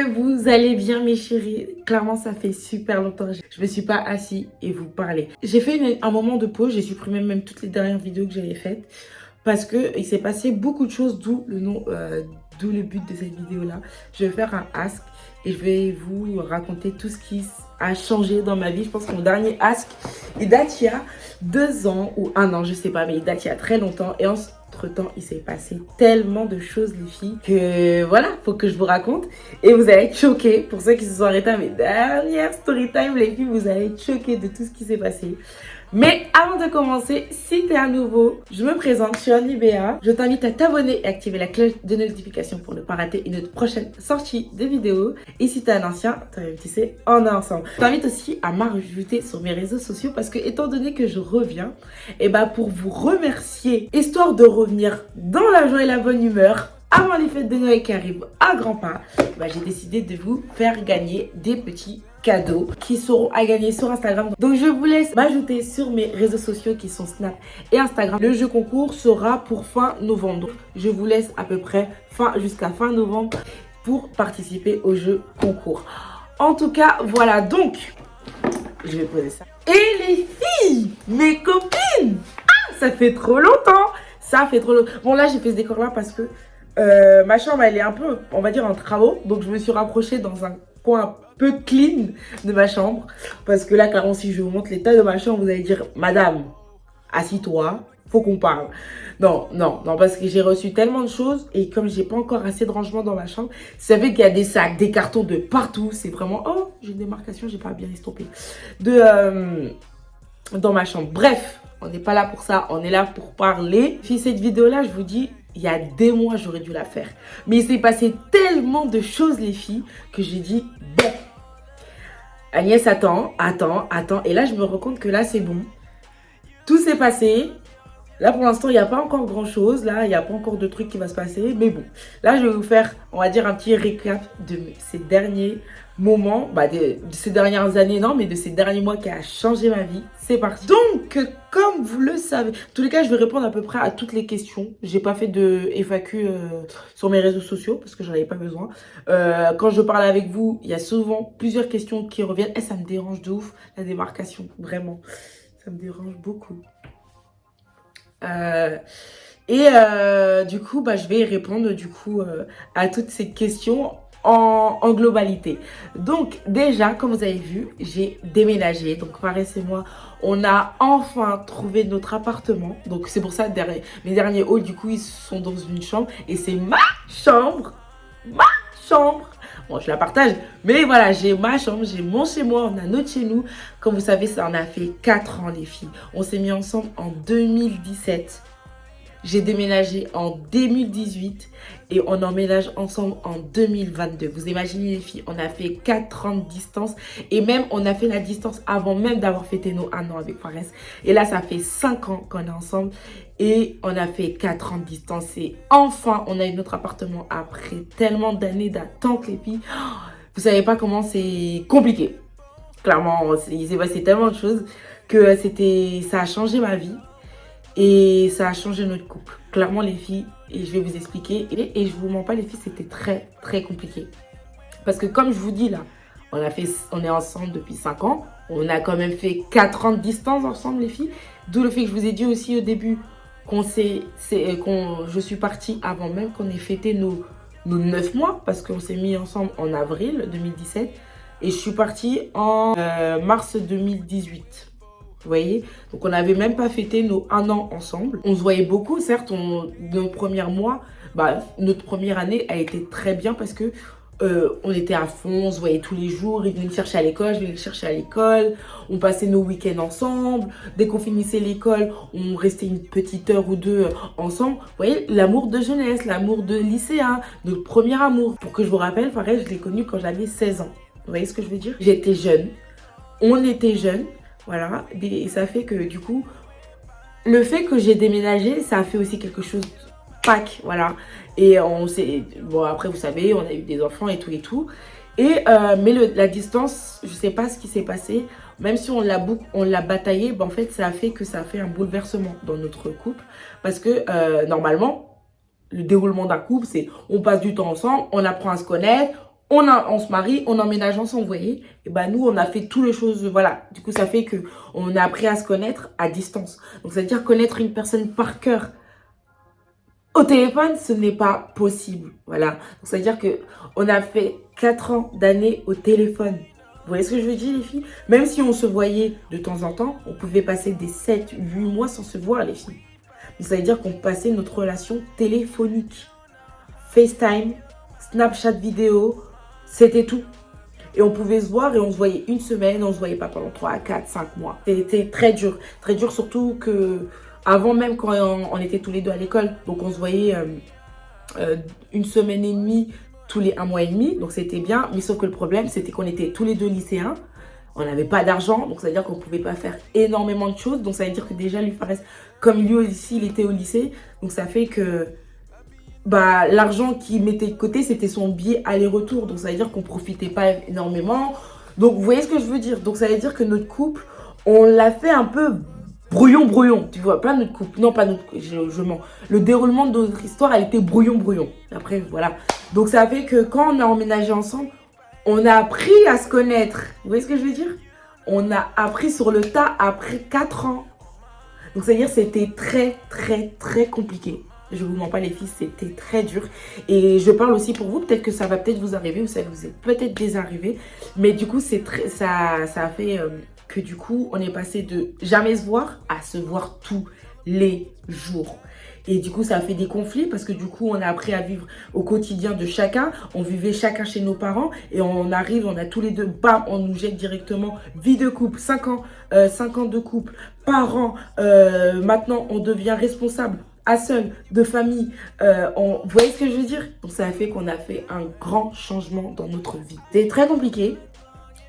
que vous allez bien mes chéris. Clairement ça fait super longtemps que je me suis pas assis et vous parler. J'ai fait un moment de pause, j'ai supprimé même toutes les dernières vidéos que j'avais faites parce que il s'est passé beaucoup de choses, d'où le nom, d'où le but de cette vidéo là. Je vais faire un ask et je vais vous raconter tout ce qui a changé dans ma vie. Je pense que mon dernier ask il date il y a 2 ans ou 1 an, je sais pas, mais il date il y a très longtemps et entre-temps, il s'est passé tellement de choses, les filles, que voilà, faut que je vous raconte. Et vous allez être choqués. Pour ceux qui se sont arrêtés à mes dernières story time, les filles, vous allez être choqués de tout ce qui s'est passé. Mais avant de commencer, si t'es un nouveau, je me présente, je suis Annie Béa. Je t'invite à t'abonner et activer la cloche de notification pour ne pas rater une autre prochaine sortie de vidéo. Et si t'es un ancien, tu sais, on est ensemble. Je t'invite aussi à m'ajouter sur mes réseaux sociaux parce que étant donné que je reviens, et bah pour vous remercier, histoire de revenir dans la joie et la bonne humeur, avant les fêtes de Noël qui arrivent à grands pas, bah j'ai décidé de vous faire gagner des petits cadeaux qui seront à gagner sur Instagram. Donc je vous laisse m'ajouter sur mes réseaux sociaux qui sont Snap et Instagram. Le jeu concours sera pour fin novembre. Donc je vous laisse à peu près jusqu'à fin novembre pour participer au jeu concours. En tout cas, voilà, donc je vais poser ça. Et les filles, mes copines, ça fait trop longtemps. Ça fait trop longtemps. Bon là j'ai fait ce décor là parce que ma chambre elle est un peu, on va dire, en travaux. Donc je me suis rapprochée dans un coin un peu clean de ma chambre. Parce que là clairement si je vous montre l'état de ma chambre, vous allez dire madame, assis-toi, faut qu'on parle. Non, parce que j'ai reçu tellement de choses et comme j'ai pas encore assez de rangement dans ma chambre, ça fait qu'il y a des sacs, des cartons de partout. C'est vraiment, oh, j'ai une démarcation, j'ai pas bien estompé. Dans ma chambre. Bref, on n'est pas là pour ça, on est là pour parler. Puis cette vidéo-là, je vous dis, il y a des mois, j'aurais dû la faire. Mais il s'est passé tellement de choses, les filles, que j'ai dit, bon, Agnès, attends. Et là, je me rends compte que là, c'est bon. Tout s'est passé. Là, pour l'instant, il n'y a pas encore grand-chose. Là, il n'y a pas encore de trucs qui va se passer. Mais bon, là, je vais vous faire, on va dire, un petit récap de ces derniers moments. Bah, de ces dernières années, non, mais de ces derniers mois qui a changé ma vie. C'est parti. Donc, comme vous le savez, en tous les cas, je vais répondre à peu près à toutes les questions. J'ai pas fait de FAQ sur mes réseaux sociaux parce que j'en avais pas besoin. Quand je parle avec vous, il y a souvent plusieurs questions qui reviennent. Et ça me dérange de ouf, la démarcation. Vraiment, ça me dérange beaucoup. Du coup, bah, je vais répondre à toutes ces questions en globalité. Donc déjà, comme vous avez vu, j'ai déménagé. Donc Fares et moi, on a enfin trouvé notre appartement. Donc c'est pour ça, mes derniers hauls, du coup, ils sont dans une chambre. Et c'est ma chambre. Ma chambre. Bon, je la partage, mais voilà, j'ai ma chambre, j'ai mon chez moi, on a notre chez nous. Comme vous savez, ça en a fait 4 ans, les filles. On s'est mis ensemble en 2017. J'ai déménagé en 2018 et on emménage ensemble en 2022. Vous imaginez, les filles, on a fait 4 ans de distance et même on a fait la distance avant même d'avoir fêté nos 1 an avec Fares. Et là, ça fait 5 ans qu'on est ensemble et on a fait 4 ans de distance et enfin, on a eu notre appartement après tellement d'années d'attente, les filles. Vous savez pas comment c'est compliqué. Clairement, il s'est passé tellement de choses que ça a changé ma vie. Et ça a changé notre couple. Clairement, les filles, et je vais vous expliquer. Et je vous mens pas, les filles, c'était très, très compliqué. Parce que comme je vous dis là, on est ensemble depuis 5 ans. On a quand même fait 4 ans de distance ensemble, les filles. D'où le fait que je vous ai dit aussi au début je suis partie avant même qu'on ait fêté nos 9 mois. Parce qu'on s'est mis ensemble en avril 2017. Et je suis partie en mars 2018. Vous voyez, donc on n'avait même pas fêté nos 1 an ensemble. On se voyait beaucoup, certes, nos premiers mois, notre première année a été très bien parce que on était à fond, on se voyait tous les jours, il venait me chercher à l'école, je venais le chercher à l'école, on passait nos week-ends ensemble, dès qu'on finissait l'école, on restait une petite heure ou deux ensemble. Vous voyez, l'amour de jeunesse, l'amour de lycéen, notre premier amour. Pour que je vous rappelle, pareil, je l'ai connu quand j'avais 16 ans. Vous voyez ce que je veux dire? J'étais jeune, on était jeunes. Voilà, et ça fait que du coup, le fait que j'ai déménagé, ça a fait aussi quelque chose de Pâques, voilà. Et bon après vous savez, on a eu des enfants et tout. Mais la distance, je sais pas ce qui s'est passé, même si on l'a bataillé, en fait ça a fait un bouleversement dans notre couple. Parce que normalement, le déroulement d'un couple, c'est on passe du temps ensemble, on apprend à se connaître, on se marie, on emménage ensemble, vous voyez. Et bah nous, on a fait toutes les choses, voilà. Du coup, ça fait que on a appris à se connaître à distance. Donc, c'est-à-dire connaître une personne par cœur au téléphone, ce n'est pas possible, voilà. Donc, c'est-à-dire que on a fait 4 ans d'années au téléphone. Vous voyez ce que je veux dire, les filles? Même si on se voyait de temps en temps, on pouvait passer des 7, 8 mois sans se voir, les filles. Donc, ça veut dire qu'on passait notre relation téléphonique. FaceTime, Snapchat vidéo, c'était tout. Et on pouvait se voir et on se voyait une semaine, on se voyait pas pendant 3, 4, 5 mois. C'était très dur. Très dur surtout que avant même quand on était tous les deux à l'école. Donc on se voyait une semaine et demie tous les 1 mois et demi. Donc c'était bien. Mais sauf que le problème c'était qu'on était tous les deux lycéens. On n'avait pas d'argent. Donc ça veut dire qu'on pouvait pas faire énormément de choses. Donc ça veut dire que déjà lui Fares, comme lui aussi il était au lycée. Donc ça fait que bah, l'argent qu'il mettait de côté, c'était son billet aller-retour. Donc, ça veut dire qu'on profitait pas énormément. Donc, vous voyez ce que je veux dire? Donc, ça veut dire que notre couple, on l'a fait un peu brouillon. Tu vois, pas notre couple. Non, pas notre couple. Je mens. Le déroulement de notre histoire a été brouillon. Après, voilà. Donc, ça fait que quand on a emménagé ensemble, on a appris à se connaître. Vous voyez ce que je veux dire? On a appris sur le tas après 4 ans. Donc, ça veut dire que c'était très compliqué. Je vous mens pas les filles, c'était très dur. Et je parle aussi pour vous, peut-être que ça va peut-être vous arriver ou ça vous est peut-être déjà arrivé. Mais du coup, ça a fait que du coup, on est passé de jamais se voir à se voir tous les jours. Et du coup, ça a fait des conflits parce que du coup, on a appris à vivre au quotidien de chacun. On vivait chacun chez nos parents et on arrive, on a tous les deux, bam, on nous jette directement vie de couple, 5 ans de couple, parents. Maintenant, on devient responsable à seul, de famille. Vous voyez ce que je veux dire? Donc, ça a fait qu'on a fait un grand changement dans notre vie. C'était très compliqué.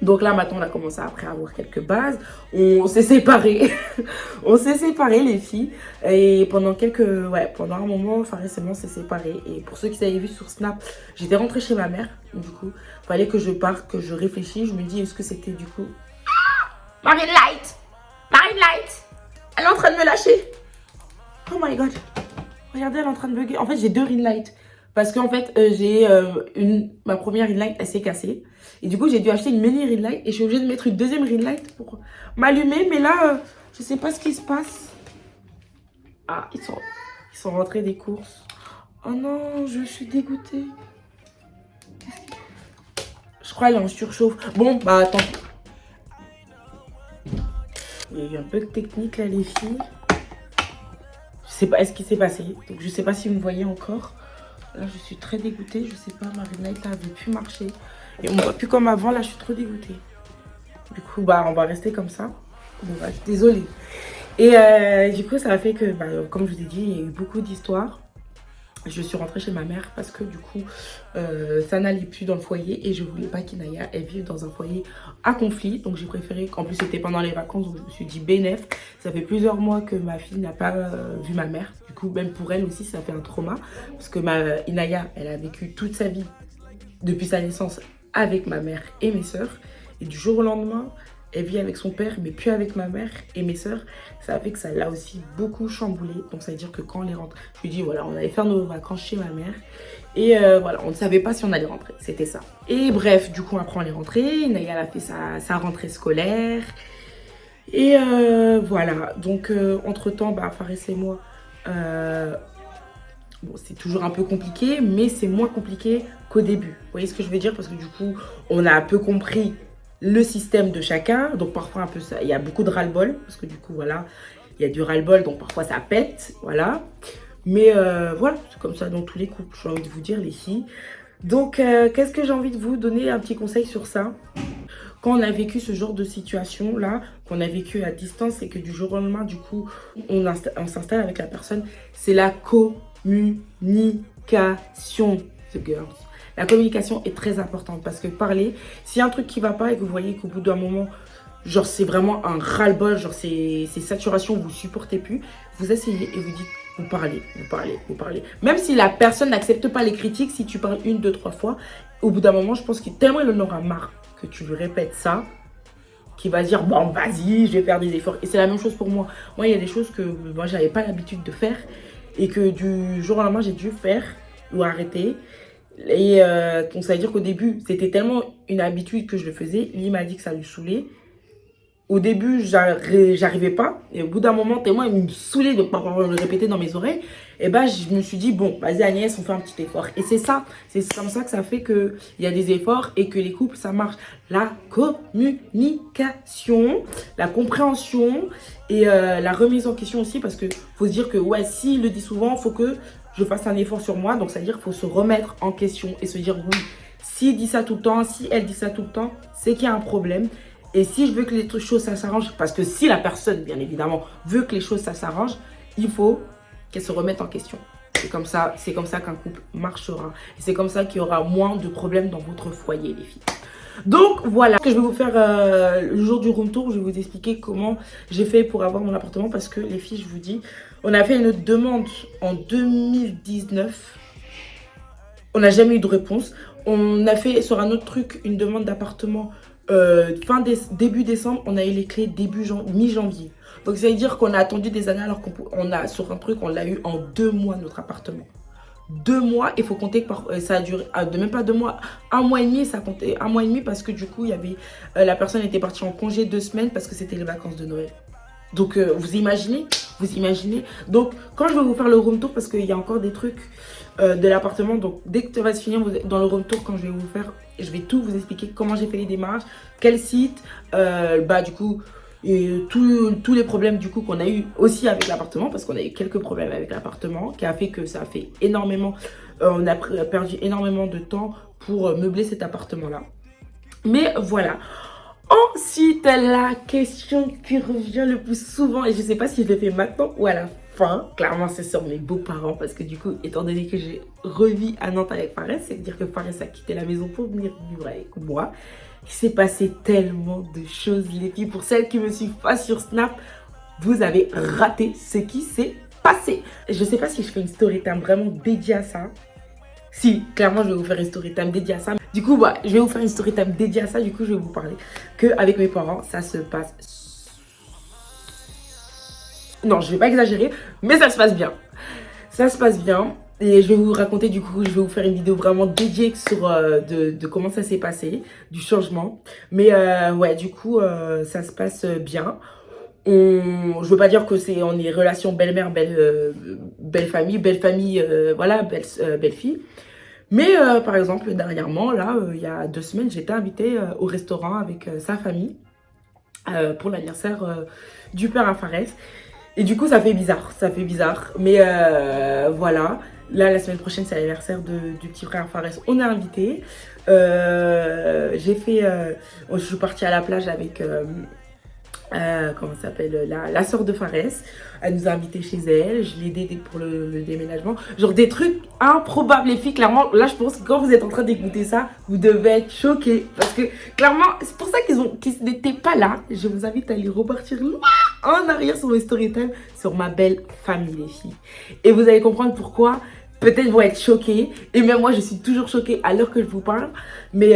Donc là, maintenant, on a commencé après à avoir quelques bases. On s'est séparés. On s'est séparés, les filles. Et pendant pendant un moment, Fares et moi, on s'est séparés. Et pour ceux qui avaient vu sur Snap, j'étais rentrée chez ma mère. Du coup, il fallait que je parte, que je réfléchisse. Je me dis, est-ce que c'était du coup... Marine Light! Elle est en train de me lâcher. Oh my god. Regardez, elle est en train de bugger. En fait, j'ai 2 ring lights. Parce qu'en fait, j'ai ma première ring light, elle s'est cassée. Et du coup, j'ai dû acheter une mini ring light. Et je suis obligée de mettre une deuxième ring light pour m'allumer. Mais là, je sais pas ce qui se passe. Ah, ils sont rentrés des courses. Oh non, je suis dégoûtée. Je crois qu'elle est en surchauffe. Bon, bah, tant pis. Il y a eu un peu de technique là, les filles. Je sais pas ce qui s'est passé. Donc, je sais pas si vous me voyez encore. Là, je suis très dégoûtée. Je sais pas, ma ring light, là, elle veut plus marcher. Et on ne voit plus comme avant. Là, je suis trop dégoûtée. Du coup, bah, on va rester comme ça. Bon, bah, désolée. Et du coup, ça a fait que, bah, comme je vous ai dit, il y a eu beaucoup d'histoires. Je suis rentrée chez ma mère parce que du coup, ça n'allait plus dans le foyer et je voulais pas qu'Inaya elle vive dans un foyer à conflit. Donc j'ai préféré, en plus c'était pendant les vacances, donc je me suis dit bénef. Ça fait plusieurs mois que ma fille n'a pas vu ma mère. Du coup, même pour elle aussi, ça fait un trauma. Parce que Inaya, elle a vécu toute sa vie, depuis sa naissance, avec ma mère et mes sœurs. Et du jour au lendemain, elle vit avec son père, mais plus avec ma mère et mes sœurs. Ça a fait que ça l'a aussi beaucoup chamboulé. Donc, ça veut dire que quand on est rentré, je lui dis, voilà, on allait faire nos vacances chez ma mère. Et voilà, on ne savait pas si on allait rentrer. C'était ça. Et bref, du coup, après, on est rentré. Naya a fait sa rentrée scolaire. Et voilà. Donc, entre-temps, bah, Fares et moi, bon, c'est toujours un peu compliqué, mais c'est moins compliqué qu'au début. Vous voyez ce que je veux dire? Parce que du coup, on a un peu compris le système de chacun. Donc parfois un peu ça, il y a beaucoup de ras-le-bol parce que du coup voilà, il y a du ras-le-bol, donc parfois ça pète, voilà. Mais voilà, c'est comme ça dans tous les couples, j'ai envie de vous dire les filles. Donc qu'est-ce que j'ai envie de vous donner un petit conseil sur ça? Quand on a vécu ce genre de situation là, qu'on a vécu à distance et que du jour au lendemain du coup on s'installe avec la personne, c'est la communication, the girls. La communication est très importante parce que parler, s'il y a un truc qui va pas et que vous voyez qu'au bout d'un moment, genre c'est vraiment un ras-le-bol, genre c'est saturation, vous supportez plus, vous asseyez et vous dites, vous parlez. Même si la personne n'accepte pas les critiques, si tu parles 1, 2, 3 fois, au bout d'un moment, je pense qu'il tellement il en aura marre que tu lui répètes ça, qu'il va dire, bon vas-y, je vais faire des efforts. Et c'est la même chose pour moi. Moi, il y a des choses que moi, j'avais pas l'habitude de faire et que du jour au lendemain, j'ai dû faire ou arrêter. Et donc ça veut dire qu'au début, c'était tellement une habitude que je le faisais. Lui m'a dit que ça lui saoulait. Au début, j'arrivais pas. Et au bout d'un moment, tellement il me saoulait de le répéter dans mes oreilles. Et ben, je me suis dit, bon, vas-y Agnès, on fait un petit effort. Et c'est ça. C'est comme ça que ça fait qu'il y a des efforts et que les couples, ça marche. La communication, la compréhension et la remise en question aussi. Parce que faut se dire que, ouais, s'il le dit souvent, il faut que je fasse un effort sur moi. Donc, ça veut dire qu'il faut se remettre en question et se dire, oui, s'il dit ça tout le temps, si elle dit ça tout le temps, c'est qu'il y a un problème. Et si je veux que les choses ça s'arrange, parce que si la personne, bien évidemment, veut que les choses ça s'arrange, il faut qu'elle se remette en question. C'est comme ça qu'un couple marchera. Et c'est comme ça qu'il y aura moins de problèmes dans votre foyer, les filles. Donc voilà, je vais vous faire le jour du room tour, je vais vous expliquer comment j'ai fait pour avoir mon appartement. Parce que les filles, je vous dis, on a fait une demande en 2019. On n'a jamais eu de réponse. On a fait sur un autre truc une demande d'appartement début décembre. On a eu les clés mi-janvier. Donc ça veut dire qu'on a attendu des années alors qu'on a sur un truc, on l'a eu en 2 mois notre appartement. 2 mois, il faut compter que ça a duré de même pas 2 mois, 1 mois et demi, ça comptait 1 mois et demi parce que du coup il y avait la personne était partie en congé 2 semaines parce que c'était les vacances de Noël. Donc vous imaginez. Donc quand je vais vous faire le room tour, parce qu'il y a encore des trucs de l'appartement, donc dès que tu vas se finir dans le room tour, quand je vais vous faire, je vais tout vous expliquer comment j'ai fait les démarches, quel site, du coup, et tous les problèmes du coup qu'on a eu aussi avec l'appartement, parce qu'on a eu quelques problèmes avec l'appartement qui a fait que ça a fait énormément, on a perdu énormément de temps pour meubler cet appartement là. Mais voilà. Ensuite, la question qui revient le plus souvent, et je ne sais pas si je le fais maintenant ou à la fin, clairement c'est sur mes beaux-parents, parce que du coup, étant donné que j'ai revis à Nantes avec Fares, c'est-à-dire que Fares a quitté la maison pour venir vivre avec moi, il s'est passé tellement de choses, les filles. Pour celles qui me suivent pas sur Snap, vous avez raté ce qui s'est passé. Je ne sais pas si je fais une story time vraiment dédiée à ça. Si, clairement, je vais vous faire une story time dédiée à ça. Du coup, je vais vous faire une story time dédiée à ça. Du coup, je vais vous parler qu'avec mes parents, ça se passe... Non, je vais pas exagérer, mais ça se passe bien. Ça se passe bien. Et je vais vous raconter, du coup, je vais vous faire une vidéo vraiment dédiée sur de comment ça s'est passé, du changement. Mais ouais, du coup, ça se passe bien. Je veux pas dire que on est relation belle-mère, belle famille, voilà, belle fille. Mais par exemple, dernièrement, là, il y a 2 semaines, j'étais invitée au restaurant avec sa famille pour l'anniversaire du père à Fares. Et du coup, ça fait bizarre. Mais voilà, là, la semaine prochaine, c'est l'anniversaire du petit frère Fares. On est invité. Je suis partie à la plage avec... comment ça s'appelle, la sœur de Fares. Elle nous a invités chez elle, je l'ai aidé pour le déménagement, genre des trucs improbables, les filles. Clairement, là je pense que quand vous êtes en train d'écouter ça, vous devez être choqués, parce que clairement c'est pour ça qu'ils n'étaient pas là. Je vous invite à aller repartir loin en arrière sur mes story time, sur ma belle famille, les filles, et vous allez comprendre pourquoi. Peut-être vont être choqués. Et même moi, je suis toujours choquée à l'heure que je vous parle. Mais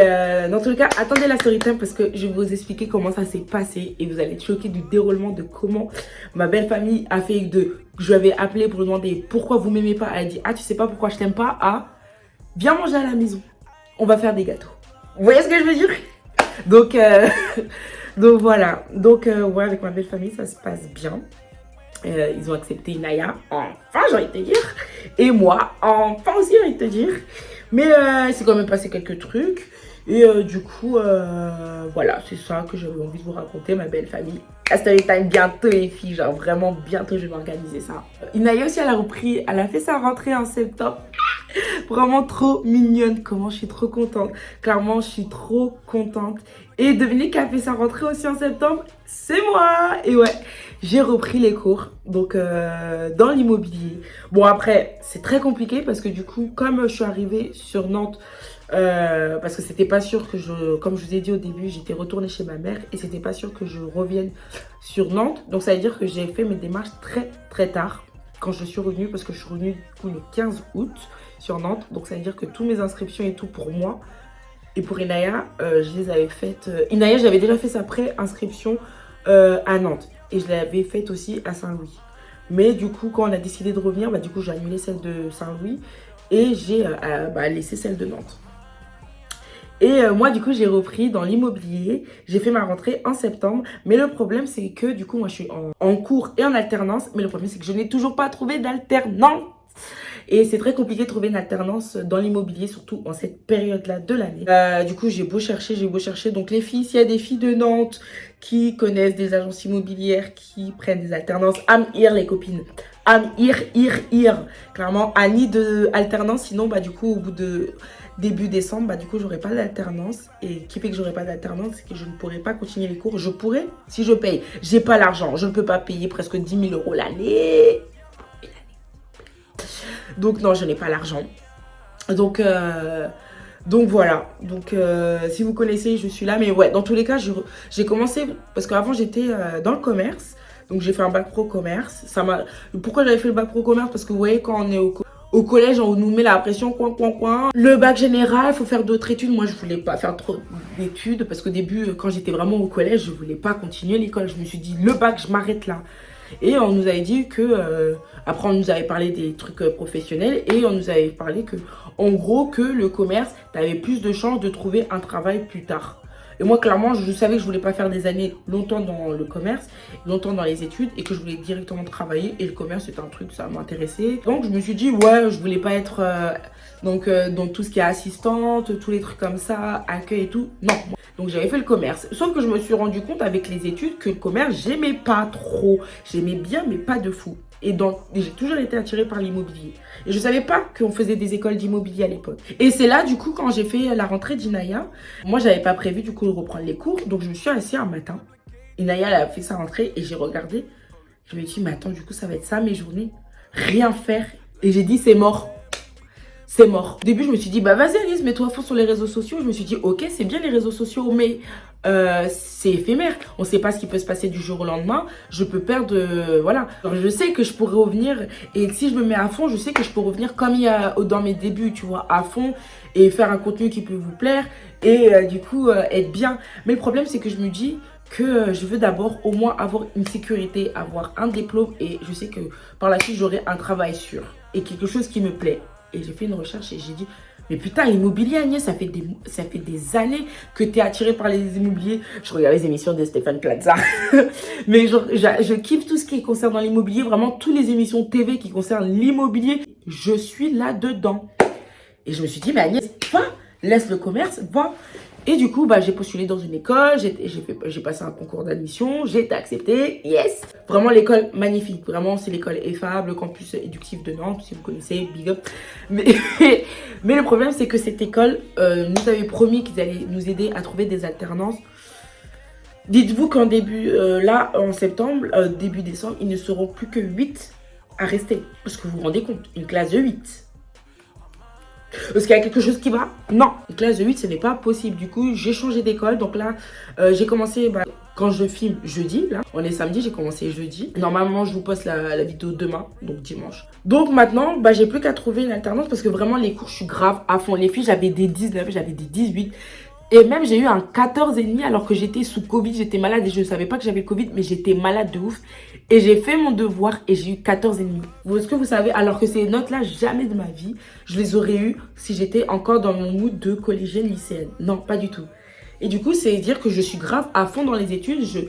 dans tous les cas, attendez la story time parce que je vais vous expliquer comment ça s'est passé. Et vous allez être choqués du déroulement de comment ma belle famille a fait je lui avais appelé pour lui demander pourquoi vous m'aimez pas. Elle a dit, ah, tu sais pas pourquoi je t'aime pas. Ah, viens manger à la maison. On va faire des gâteaux. Vous voyez ce que je veux dire? Donc, donc voilà. Donc, ouais, avec ma belle famille, ça se passe bien. Ils ont accepté Naya, enfin j'ai envie de te dire, et moi, enfin aussi j'ai envie de te dire, mais il s'est quand même passé quelques trucs, et du coup, voilà, c'est ça que j'avais envie de vous raconter, ma belle famille. La story time bientôt les filles, genre vraiment bientôt je vais m'organiser ça. Naya aussi, elle a fait sa rentrée en septembre. Vraiment trop mignonne, comment je suis trop contente. Clairement, je suis trop contente. Et devinez qui a fait sa rentrée aussi en septembre? C'est moi! Et ouais, j'ai repris les cours, donc dans l'immobilier. Bon après, c'est très compliqué parce que du coup, comme je suis arrivée sur Nantes, parce que c'était pas sûr que comme je vous ai dit au début, j'étais retournée chez ma mère et c'était pas sûr que je revienne sur Nantes. Donc ça veut dire que j'ai fait mes démarches très très tard quand je suis revenue, parce que je suis revenue du coup le 15 août sur Nantes. Donc ça veut dire que toutes mes inscriptions et tout pour moi et pour Inaya, je les avais faites. Inaya, j'avais déjà fait sa pré-inscription à Nantes et je l'avais faite aussi à Saint-Louis. Mais du coup, quand on a décidé de revenir, du coup j'ai annulé celle de Saint-Louis et j'ai laissé celle de Nantes. Et moi, du coup, j'ai repris dans l'immobilier. J'ai fait ma rentrée en septembre. Mais le problème, c'est que du coup, moi, je suis en cours et en alternance. Mais le problème, c'est que je n'ai toujours pas trouvé d'alternance. Et c'est très compliqué de trouver une alternance dans l'immobilier, surtout en cette période-là de l'année. Du coup, j'ai beau chercher. Donc les filles, s'il y a des filles de Nantes qui connaissent des agences immobilières, qui prennent des alternances, I'm here les copines. I'm here. Clairement, Annie de alternance. Sinon, du coup, au bout de début décembre, du coup, j'aurai pas d'alternance. Et qui fait que j'aurai pas d'alternance, c'est que je ne pourrai pas continuer les cours. Je pourrais si je paye. J'ai pas l'argent. Je ne peux pas payer presque 10 000 € l'année. Donc non, je n'ai pas l'argent. Donc voilà. Donc si vous connaissez, je suis là. Mais ouais, dans tous les cas, j'ai commencé parce qu'avant j'étais dans le commerce. Donc j'ai fait un bac pro commerce. Pourquoi j'avais fait le bac pro commerce? Parce que vous voyez, quand on est au collège, on nous met la pression, coin. Le bac général, il faut faire d'autres études. Moi, je voulais pas faire trop d'études parce qu'au début, quand j'étais vraiment au collège, je voulais pas continuer l'école. Je me suis dit, le bac, je m'arrête là. Et on nous avait dit que, après on nous avait parlé des trucs professionnels et on nous avait parlé que, en gros, que le commerce, t'avais plus de chances de trouver un travail plus tard. Et moi, clairement, je savais que je voulais pas faire des années longtemps dans le commerce, longtemps dans les études et que je voulais directement travailler. Et le commerce, c'était un truc, ça m'intéressait. Donc, je me suis dit, ouais, je voulais pas être dans tout ce qui est assistante, tous les trucs comme ça, accueil et tout. Non. Donc j'avais fait le commerce. Sauf que je me suis rendu compte avec les études que le commerce, j'aimais pas trop. J'aimais bien, mais pas de fou. Et j'ai toujours été attirée par l'immobilier. Et je savais pas qu'on faisait des écoles d'immobilier à l'époque. Et c'est là, du coup, quand j'ai fait la rentrée d'Inaya, moi, j'avais pas prévu, du coup, de reprendre les cours. Donc, je me suis assise un matin. Inaya, elle a fait sa rentrée et j'ai regardé. Je me suis dit, mais attends, du coup, ça va être ça, mes journées. Rien faire. Et j'ai dit, c'est mort. C'est mort. Au début, je me suis dit, vas-y Alice, mets-toi à fond sur les réseaux sociaux. Je me suis dit, ok, c'est bien les réseaux sociaux, mais c'est éphémère. On ne sait pas ce qui peut se passer du jour au lendemain. Je peux perdre, voilà. Alors, je sais que je pourrais revenir, et si je me mets à fond, je sais que je peux revenir comme il y a dans mes débuts, tu vois, à fond, et faire un contenu qui peut vous plaire, et du coup, être bien. Mais le problème, c'est que je me dis que je veux d'abord au moins avoir une sécurité, avoir un diplôme, et je sais que par la suite, j'aurai un travail sûr, et quelque chose qui me plaît. Et j'ai fait une recherche et j'ai dit, mais putain, l'immobilier, Agnès, ça fait des années que tu es attirée par les immobiliers. Je regarde les émissions de Stéphane Plaza. Mais genre, je kiffe tout ce qui concerne dans l'immobilier. Vraiment, toutes les émissions TV qui concernent l'immobilier, je suis là-dedans. Et je me suis dit, mais Agnès, va, laisse le commerce, va. Et du coup, j'ai postulé dans une école, j'ai passé un concours d'admission, j'ai été acceptée, yes. Vraiment l'école magnifique, vraiment c'est l'école EFAB, le campus éducatif de Nantes, si vous connaissez, big up. Mais le problème c'est que cette école nous avait promis qu'ils allaient nous aider à trouver des alternances. Dites-vous qu'en là en septembre, début décembre, ils ne seront plus que 8 à rester. Parce que vous vous rendez compte, une classe de 8. Est-ce qu'il y a quelque chose qui va? Non. Une classe de 8, ce n'est pas possible. Du coup, j'ai changé d'école. Donc là, j'ai commencé, quand je filme jeudi, là, on est samedi, j'ai commencé jeudi. Normalement, je vous poste la vidéo demain, donc dimanche. Donc maintenant, j'ai plus qu'à trouver une alternance parce que vraiment, les cours, je suis grave à fond. Les filles, j'avais des 19, j'avais des 18. Et même, j'ai eu un 14,5 alors que j'étais sous Covid, j'étais malade et je ne savais pas que j'avais le Covid, mais j'étais malade de ouf. Et j'ai fait mon devoir et j'ai eu 14,5. Est-ce que vous savez, alors que ces notes-là, jamais de ma vie, je les aurais eues si j'étais encore dans mon mood de collégienne, lycéenne. Non, pas du tout. Et du coup, c'est dire que je suis grave à fond dans les études, je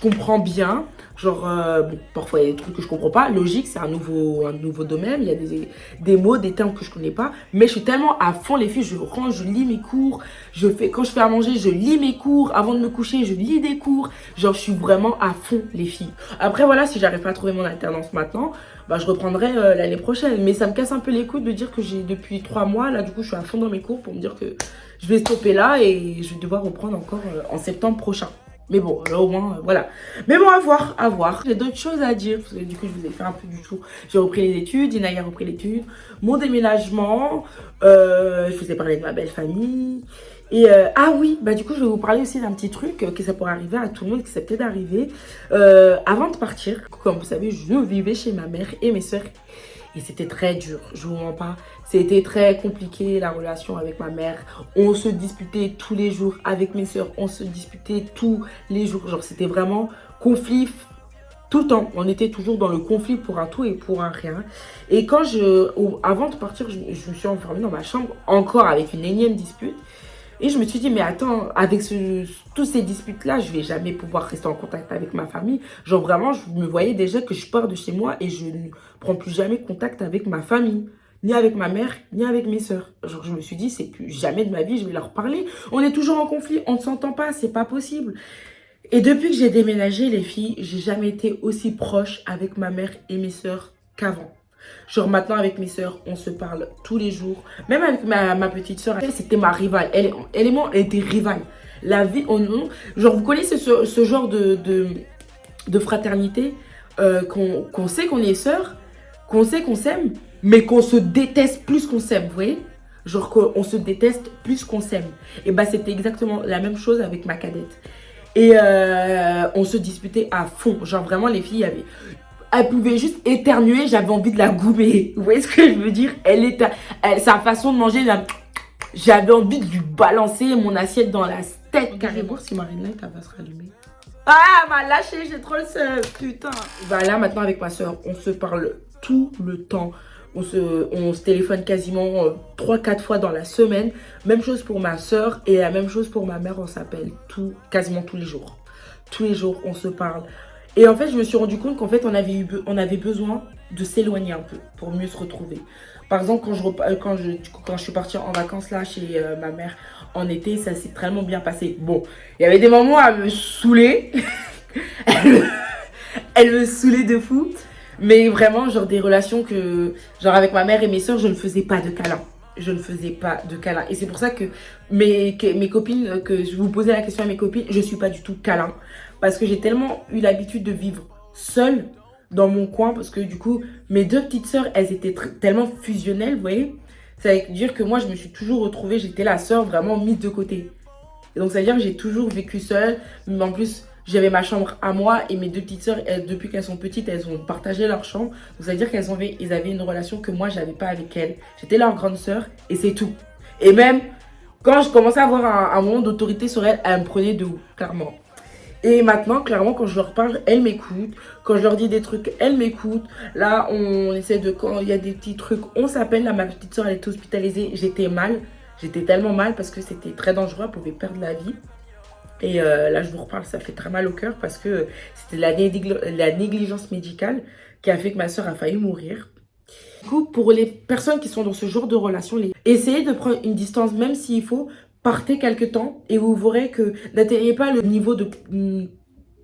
comprends bien. Genre, parfois il y a des trucs que je comprends pas. Logique, c'est un nouveau domaine. Il y a des mots, des termes que je connais pas. Mais je suis tellement à fond, les filles. Je range, je lis mes cours. Quand je fais à manger, je lis mes cours. Avant de me coucher, je lis des cours. Genre, je suis vraiment à fond, les filles. Après, voilà, si j'arrive pas à trouver mon alternance maintenant, je reprendrai l'année prochaine. Mais ça me casse un peu les couilles de dire que j'ai depuis 3 mois. Là, du coup, je suis à fond dans mes cours pour me dire que je vais stopper là et je vais devoir reprendre encore en septembre prochain. Mais bon, là au moins, voilà. Mais bon, à voir. J'ai d'autres choses à dire. Parce que du coup, je vous ai fait un peu du tout. J'ai repris les études, Inaya a repris l'étude. Mon déménagement. Je vous ai parlé de ma belle famille. Et ah oui, du coup, je vais vous parler aussi d'un petit truc que ça pourrait arriver à tout le monde, qui s'est peut-être arrivé. Avant de partir, comme vous savez, je vivais chez ma mère et mes soeurs. Et c'était très dur, je vous mens pas. C'était très compliqué, la relation avec ma mère. On se disputait tous les jours avec mes soeurs. On se disputait tous les jours. Genre, c'était vraiment conflit Tout le temps, on était toujours dans le conflit pour un tout et pour un rien. Et avant de partir, je me suis enfermée dans ma chambre, encore avec une énième dispute. Et je me suis dit, mais attends, avec tous ces disputes-là, je vais jamais pouvoir rester en contact avec ma famille. Genre vraiment, je me voyais déjà que je pars de chez moi et je ne prends plus jamais contact avec ma famille. Ni avec ma mère, ni avec mes sœurs. Genre, je me suis dit, c'est plus jamais de ma vie, je vais leur parler. On est toujours en conflit, on ne s'entend pas, c'est pas possible. Et depuis que j'ai déménagé, les filles, j'ai jamais été aussi proche avec ma mère et mes sœurs qu'avant. Genre maintenant avec mes sœurs, on se parle tous les jours. Même avec ma petite sœur, c'était ma rivale. Elle et moi, elle était rivale. La vie, genre vous connaissez ce genre de fraternité qu'on sait qu'on est sœurs, qu'on sait qu'on s'aime, mais qu'on se déteste plus qu'on s'aime, vous voyez? Genre qu'on se déteste plus qu'on s'aime. Et bah c'était exactement la même chose avec ma cadette. Et on se disputait à fond. Genre vraiment les filles elle pouvait juste éternuer, j'avais envie de la goumer. Vous voyez ce que je veux dire? Sa façon de manger, j'avais envie de lui balancer mon assiette dans la tête carrément. Si Marine Light, elle va se rallumer. Ah, elle m'a lâché, j'ai trop le seum, putain. Bah là, maintenant avec ma soeur, on se parle tout le temps. On se téléphone quasiment 3-4 fois dans la semaine. Même chose pour ma soeur et la même chose pour ma mère, on s'appelle quasiment tous les jours. Tous les jours, on se parle. Et en fait, je me suis rendu compte qu'en fait, on avait besoin de s'éloigner un peu pour mieux se retrouver. Par exemple, quand je suis partie en vacances là chez ma mère en été, ça s'est vraiment bien passé. Bon, il y avait des moments à me saouler. Elle me saoulait de fou. Mais vraiment, genre des relations genre avec ma mère et mes soeurs, je ne faisais pas de câlins. Je ne faisais pas de câlins. Et c'est pour ça que mes copines, que je vous posais la question à mes copines, je ne suis pas du tout câlin. Parce que j'ai tellement eu l'habitude de vivre seule dans mon coin. Parce que du coup, mes deux petites sœurs, elles étaient tellement fusionnelles, vous voyez. Ça veut dire que moi, je me suis toujours retrouvée, j'étais la sœur vraiment mise de côté. Et donc, ça veut dire que j'ai toujours vécu seule. Mais en plus, j'avais ma chambre à moi et mes deux petites sœurs, depuis qu'elles sont petites, elles ont partagé leur chambre. Donc, ça veut dire qu'ils avaient une relation que moi, je n'avais pas avec elles. J'étais leur grande sœur et c'est tout. Et même, quand je commençais à avoir un moment d'autorité sur elles, elles me prenaient de haut, clairement. Et maintenant, clairement, quand je leur parle, elles m'écoutent. Quand je leur dis des trucs, elles m'écoutent. Là, quand il y a des petits trucs, on s'appelle. Là, ma petite soeur, elle était hospitalisée. J'étais mal. J'étais tellement mal parce que c'était très dangereux. Elle pouvait perdre la vie. Et là, je vous reparle, ça fait très mal au cœur parce que c'était la négligence médicale qui a fait que ma soeur a failli mourir. Du coup, pour les personnes qui sont dans ce genre de relation, essayez de prendre une distance, même s'il faut. Partez quelque temps et vous verrez que n'atteignez pas le niveau de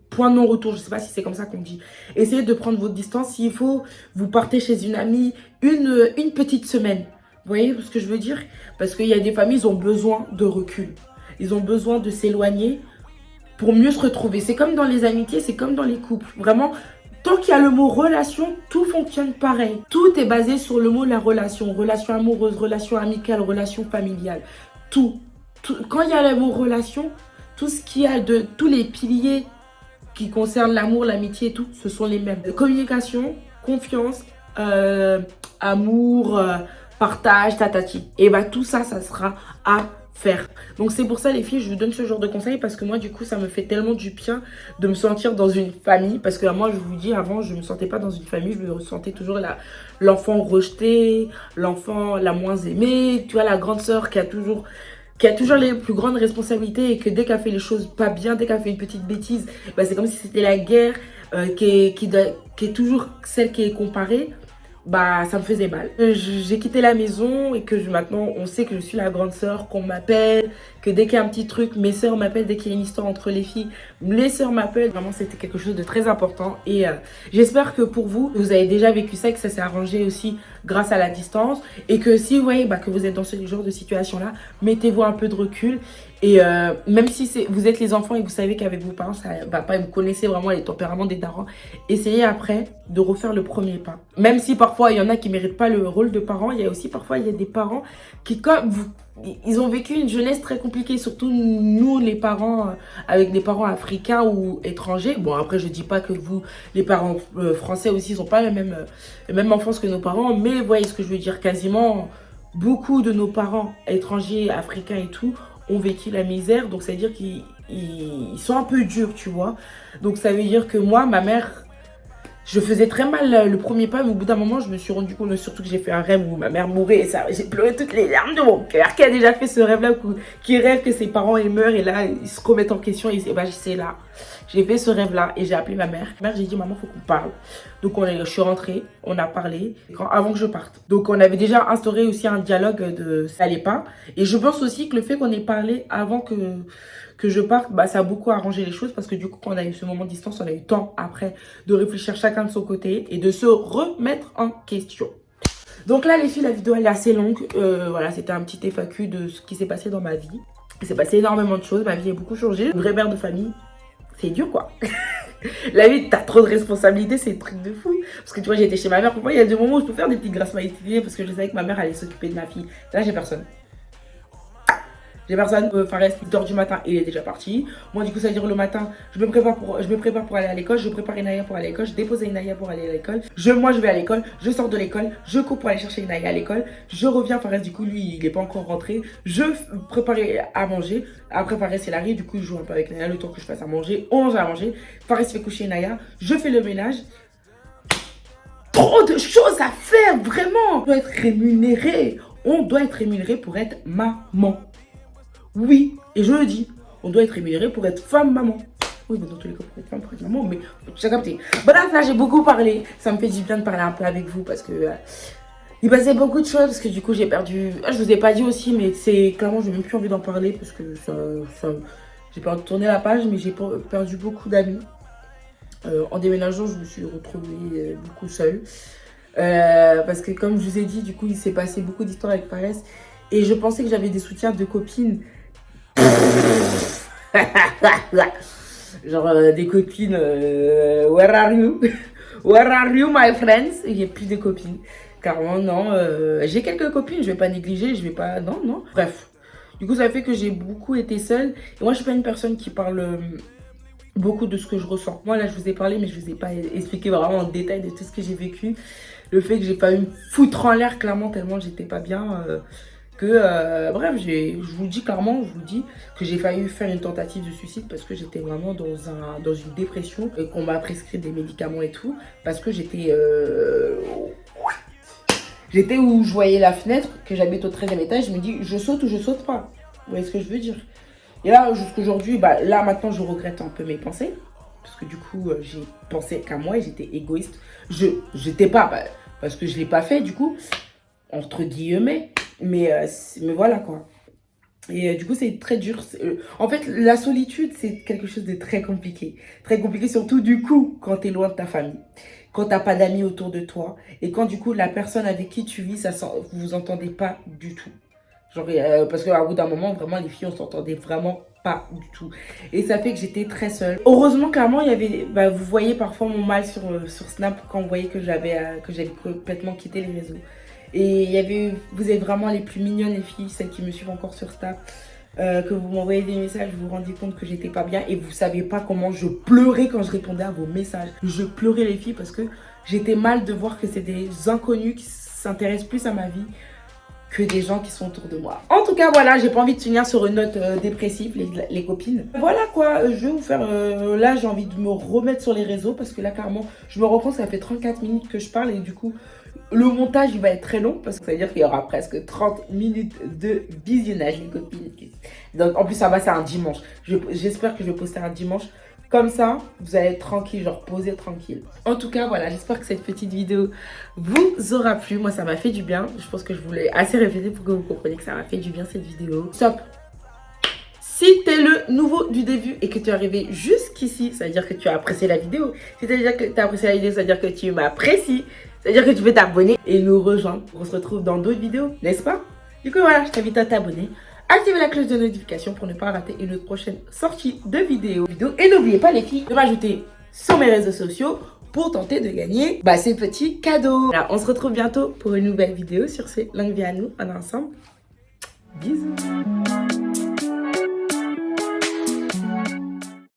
point de non-retour. Je ne sais pas si c'est comme ça qu'on dit. Essayez de prendre votre distance. S'il faut, vous partez chez une amie une petite semaine. Vous voyez ce que je veux dire? Parce qu'il y a des familles, ils ont besoin de recul. Ils ont besoin de s'éloigner pour mieux se retrouver. C'est comme dans les amitiés, c'est comme dans les couples. Vraiment, tant qu'il y a le mot relation, tout fonctionne pareil. Tout est basé sur le mot la relation. Relation amoureuse, relation amicale, relation familiale. Tout. Quand il y a le mot relation, tout ce qu'il y a de tous les piliers qui concernent l'amour, l'amitié et tout, ce sont les mêmes. Communication, confiance, amour, partage, tatati. Et bah tout ça, ça sera à faire. Donc c'est pour ça les filles, je vous donne ce genre de conseils parce que moi du coup ça me fait tellement du bien de me sentir dans une famille. Parce que moi je vous dis avant, je me sentais pas dans une famille, je me sentais toujours l'enfant rejeté, l'enfant la moins aimée, tu vois, la grande sœur qui a toujours les plus grandes responsabilités et que dès qu'elle fait les choses pas bien, dès qu'elle fait une petite bêtise, bah c'est comme si c'était la guerre qui est toujours celle qui est comparée. Bah ça me faisait mal. J'ai quitté la maison et que maintenant on sait que je suis la grande sœur, qu'on m'appelle, que dès qu'il y a un petit truc, mes sœurs m'appellent, dès qu'il y a une histoire entre les filles, les sœurs m'appellent. Vraiment c'était quelque chose de très important et j'espère que pour vous, vous avez déjà vécu ça et que ça s'est arrangé aussi grâce à la distance et que si vous voyez que vous êtes dans ce genre de situation là, mettez-vous un peu de recul. Et même si vous êtes les enfants et que vous savez qu'avec vos parents, ça va pas, vous connaissez vraiment les tempéraments des darons, essayez après de refaire le premier pas. Même si parfois, il y en a qui ne méritent pas le rôle de parents, il y a aussi parfois, il y a des parents qui, comme vous, ils ont vécu une jeunesse très compliquée, surtout nous, les parents, avec des parents africains ou étrangers. Bon, après, je dis pas que vous, les parents français aussi, ils n'ont pas la même enfance que nos parents, mais vous voyez ce que je veux dire, quasiment beaucoup de nos parents étrangers, africains et tout, ont vécu la misère, donc ça veut dire qu'ils sont un peu durs, tu vois. Donc ça veut dire que moi, ma mère, Je faisais très mal le premier pas, mais au bout d'un moment, je me suis rendu compte, surtout que j'ai fait un rêve où ma mère mourait, et ça, j'ai pleuré toutes les larmes de mon cœur. Qui a déjà fait ce rêve-là, qui rêve que ses parents ils meurent, et là, ils se remettent en question, et bah, c'est là. J'ai fait ce rêve-là, et j'ai appelé ma mère. Ma mère, j'ai dit, maman, faut qu'on parle. Donc, je suis rentrée, on a parlé, avant que je parte. Donc, on avait déjà instauré aussi un dialogue de ça allait pas. Et je pense aussi que le fait qu'on ait parlé avant que je parte, bah, ça a beaucoup arrangé les choses parce que du coup, quand on a eu ce moment de distance, on a eu le temps après de réfléchir chacun de son côté et de se remettre en question. Donc là, les filles, la vidéo, elle est assez longue. Voilà, c'était un petit FAQ de ce qui s'est passé dans ma vie. Il s'est passé énormément de choses, ma vie a beaucoup changé. Une vraie mère de famille, c'est dur quoi. La vie, t'as trop de responsabilités, c'est un truc de fou. Parce que tu vois, j'étais chez ma mère, pour moi, il y a des moments où je peux faire des petites grâces matinées parce que je savais que ma mère allait s'occuper de ma fille. Là, j'ai personne. J'ai personne, Fares, 8h du matin, il est déjà parti. Moi, du coup, ça veut dire le matin, je me prépare pour aller à l'école, je prépare Inaya pour aller à l'école, je dépose Inaya pour aller à l'école. Moi, je vais à l'école, je sors de l'école, je cours pour aller chercher Inaya à l'école. Je reviens, Fares, du coup, lui, il n'est pas encore rentré. Je prépare à manger. Après, Fares, il arrive, du coup, il joue un peu avec Inaya le temps que je fasse à manger. On mange à manger. Fares fait coucher Inaya, je fais le ménage. Trop de choses à faire, vraiment. On doit être rémunéré. On doit être rémunéré pour être maman. Oui, et je le dis, on doit être rémunéré pour être femme maman. Oui, mais dans tous les cas, pour être femme, pour être maman, mais tu as capté. Bref, là, j'ai beaucoup parlé. Ça me fait du bien de parler un peu avec vous parce que il passait beaucoup de choses. Parce que du coup, j'ai perdu. Je vous ai pas dit aussi, mais c'est clairement, j'ai même plus envie d'en parler parce que j'ai pas envie de tourner la page, mais j'ai perdu beaucoup d'amis. En déménageant, je me suis retrouvée beaucoup seule. Parce que, comme je vous ai dit, du coup, il s'est passé beaucoup d'histoires avec Fares. Et je pensais que j'avais des soutiens de copines. Genre des copines, where are you? Where are you my friends? Il n'y a plus de copines. Carrément non, j'ai quelques copines, je vais pas négliger, je vais pas, non. Bref, du coup ça fait que j'ai beaucoup été seule. Et moi je suis pas une personne qui parle beaucoup de ce que je ressens. Moi là je vous ai parlé mais je vous ai pas expliqué vraiment en détail de tout ce que j'ai vécu. Le fait que j'ai pas eu me foutre en l'air clairement tellement j'étais pas bien. Bref, je vous dis clairement, je vous dis que j'ai failli faire une tentative de suicide parce que j'étais vraiment dans une dépression et qu'on m'a prescrit des médicaments et tout parce que j'étais où je voyais la fenêtre, que j'habite au 13e étage, je me dis je saute ou je saute pas. Vous voyez ce que je veux dire? Et là, jusqu'aujourd'hui, bah, là maintenant je regrette un peu mes pensées parce que du coup j'ai pensé qu'à moi et j'étais égoïste. J'étais pas, bah, parce que je l'ai pas fait du coup, entre guillemets. Mais voilà quoi. Et du coup, c'est très dur. En fait, la solitude, c'est quelque chose de très compliqué. Très compliqué, surtout du coup, quand t'es loin de ta famille. Quand t'as pas d'amis autour de toi. Et quand du coup, la personne avec qui tu vis, vous vous entendez pas du tout. Genre, parce qu'à bout d'un moment, vraiment, les filles, on s'entendait vraiment pas du tout. Et ça fait que j'étais très seule. Heureusement, clairement, il y avait... Bah, vous voyez parfois mon mal sur Snap quand vous voyez que j'avais complètement quitté les réseaux. Et vous êtes vraiment les plus mignonnes les filles, celles qui me suivent encore sur Snap, que vous m'envoyez des messages, vous vous rendez compte que j'étais pas bien et vous savez pas comment je pleurais quand je répondais à vos messages. Je pleurais les filles parce que j'étais mal de voir que c'est des inconnus qui s'intéressent plus à ma vie que des gens qui sont autour de moi. En tout cas, voilà, j'ai pas envie de finir sur une note dépressive, les copines. Voilà quoi, je vais vous faire... là, j'ai envie de me remettre sur les réseaux parce que là, clairement, je me rends compte que ça fait 34 minutes que je parle et du coup, le montage, il va être très long parce que ça veut dire qu'il y aura presque 30 minutes de visionnage, les copines. Donc, en plus, ça va, c'est un dimanche. J'espère que je vais poster un dimanche. Comme ça, vous allez être tranquille, genre posé tranquille. En tout cas, voilà, j'espère que cette petite vidéo vous aura plu. Moi, ça m'a fait du bien. Je pense que je voulais assez répéter pour que vous compreniez que ça m'a fait du bien cette vidéo. Stop. Si t'es le nouveau du début et que tu es arrivé jusqu'ici, ça veut dire que tu as apprécié la vidéo. Si tu as apprécié la vidéo, ça veut dire que tu m'apprécies. Ça veut dire que tu peux t'abonner et nous rejoindre. On se retrouve dans d'autres vidéos, n'est-ce pas? Du coup, voilà, je t'invite à t'abonner. Activez la cloche de notification pour ne pas rater une prochaine sortie de vidéo. Et n'oubliez pas les filles de m'ajouter sur mes réseaux sociaux pour tenter de gagner ces petits cadeaux. Voilà, on se retrouve bientôt pour une nouvelle vidéo. Sur ce, longue vie à nous, on est ensemble. Bisous.